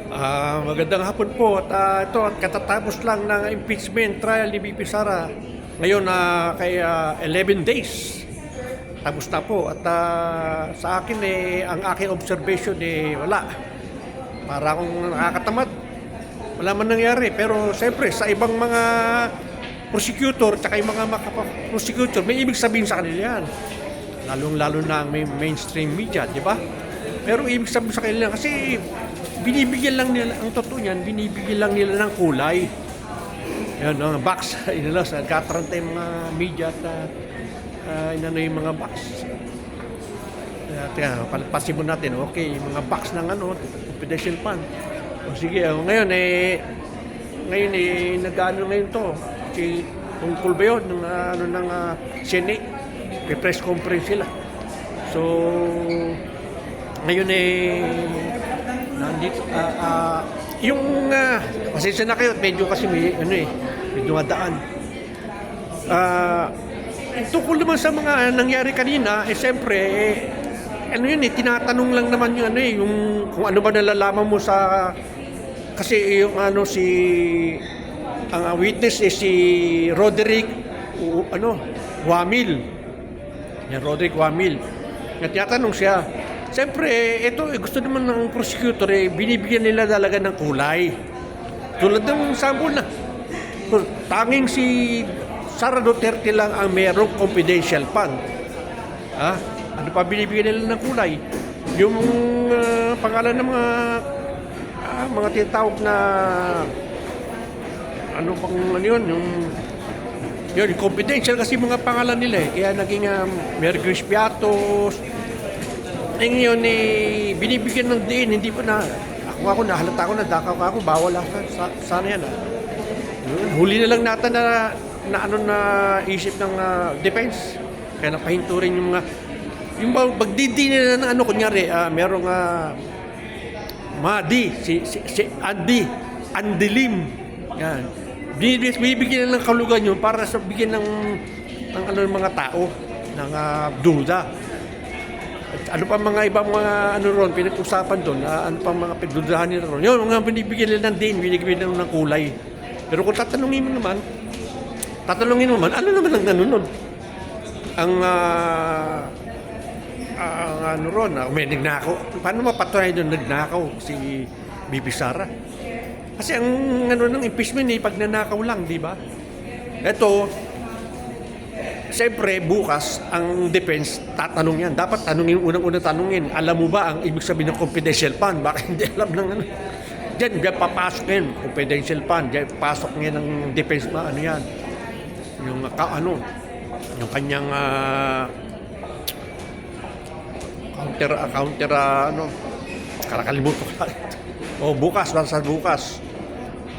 Magandang hapon po ito at katatapos lang ng impeachment trial ni BP Sara ngayon kay 11 days tapos na po at sa akin ang aking observation wala, para akong nakakatamad, wala man nangyari. Pero siyempre sa ibang mga prosecutor at yung mga prosecutor may ibig sabihin sa kanila yan, lalong-lalo na ang mainstream media, di ba? Pero ibig sabihin sa kanila kasi binibigyan lang nila, ang totoo niyan, binibigyan lang nila ng kulay. Yan, ang box, inalas, nagkataranta yung mga media at inano yung mga box. Palpasin mo natin, okay, yung mga box ng confidential fund. O sige, ngayon nag-ano ngayon to, tungkol ba yun, ng Senate, may press conference sila. So, ngayon nandito yung pasensya na kayo, medyo kasi medyo madaan. Tungkol naman sa mga nangyari kanina, siyempre tinatanong lang naman yung yung kung ano ba nalalaman mo sa, kasi yung ang witness si Roderick Wamil. Yan, Roderick Wamil. Tinatanong siya. Siyempre, ito gusto naman ng prosecutor, binibigyan nila talaga ng kulay. Tulad ng sample na, tanging si Sara Duterte lang ang merong confidential fund. Ano pa binibigyan nila ng kulay? Yung pangalan ng mga tinatawag na yun, confidential kasi mga pangalan nila kaya naging Mergris Piatos. Ngayon binibigyan ng diin, hindi pa na ako nahalata ko, nadakaw ako, bawal sana yan. Huli na lang natin na isip ng defense, kaya napahinto rin yung pagdidi nila ng kunyari merong Madi, si Andy Lim, yan, bibigyan na ng kalugan yun para sa bigyan ng mga tao ng duda. Ano pa mga ibang mga ron pinag-usapan doon, ano pa mga pagdudahan nila ron, yun mga binibigyan nila ng din, binibigyan nila ng kulay. Pero kung tatanungin mo naman ano naman ang nanunod ang ron, may nagnakaw. Paano mapatunayan doon nagnakaw si BP Sara? Kasi ang ng impeachment pag nanakaw lang, di ba? Ito, siyempre, bukas, ang defense, tatanong yan. Dapat tanungin, unang-unang tanungin, alam mo ba ang ibig sabihin ng confidential fund? Baka hindi alam ng Diyan papasok yan, confidential fund. Diyan pasok ngayon ng defense, yan. Yung yung kanyang counter, kakalimutan ko. Bukas, basta bukas.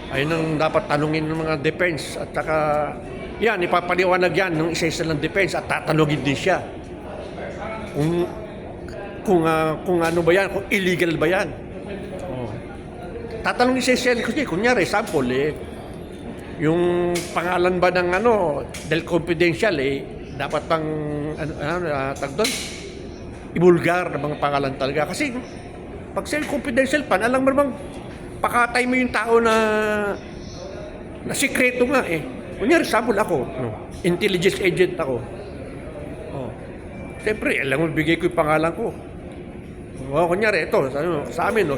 Ayun ang dapat tanungin ng mga defense at saka yan, ipapaliwanag yan ng isa-isa ng defense at tatanungin din siya kung ano ba yan, kung illegal ba yan. Tatanungin siya kasi kunyari, sample yung pangalan ba ng del confidential dapat pang tag doon, ibulgar na mga pangalan talaga. Kasi pag confidential pan, alam mo bang pakatay mo yung tao na sikreto nga Kunyari, sample ako, intelligence agent ako. Siyempre, alam mo, bigay ko yung pangalan ko. Kunyari, ito, sa amin,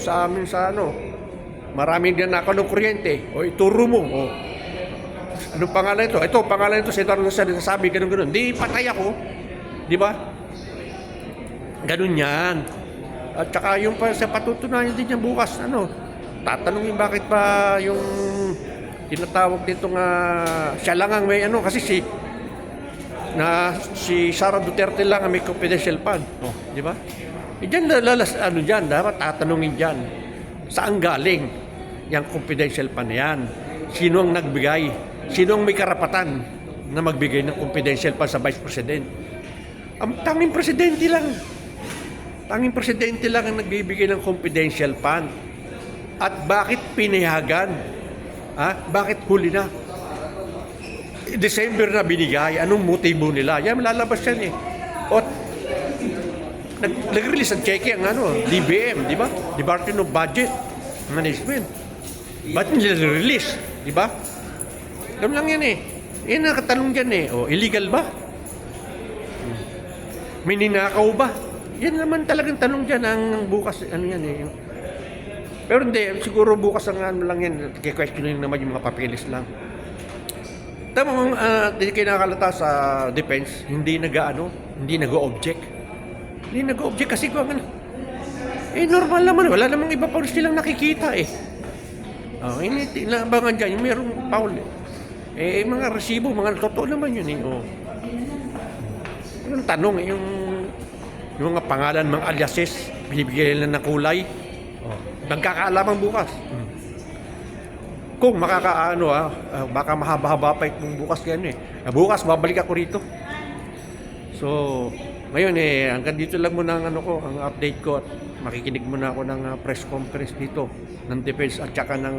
maraming din ako ng kuryente. Ituro mo. Anong pangalan ito? Ito, pangalan ito, sabi, ganun. Di, patay ako. Di ba? Ganun yan. At saka yung sa patutunayan din yan bukas, tatanungin bakit pa yung tinatawag dito siya lang ang may kasi si Sara Duterte lang ang may confidential fund. Di ba? Diyan diyan dapat tatanungin diyan. Saan galing yung confidential fund na yan? Sino ang nagbigay? Sino ang may karapatan na magbigay ng confidential fund sa Vice President? Ang tanging presidente lang ang nagbibigay ng confidential fund. At bakit pinayagan? Bakit huli na? December na binigay. Anong motibo nila? Yan, lalabas yan O, nag-release ang cheque ang DBM, di ba? Department of Budget. management. Ba't nila-release? Di ba? Ganun lang yan eh. Yan ang katanong dyan eh. O, illegal ba? May ninakaw ba? Yan naman talagang tanong dyan ang bukas, ano yan eh. Pero hindi, siguro bukas ang ano lang yan, kaya-questionin naman yung mga papeles lang. Tamang kinakalata sa defense, hindi hindi nag-object. Hindi nag-object kasi kung ano, normal naman, wala namang iba pa silang nakikita eh. Inabangan dyan, yung merong foul eh. Mga resibo, mga totoo naman yun eh. Yung tanong, yung mga pangalan, mga aliases, binibigyan nila ng kulay. Nagkakaalaman bukas. Kung baka mahaba-haba pa itong bukas yan eh. Bukas, babalik ako rito. So, ngayon hanggang dito lang muna ang ang update ko at makikinig muna ako ng press conference dito ng defense at saka ng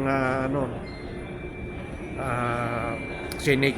Senate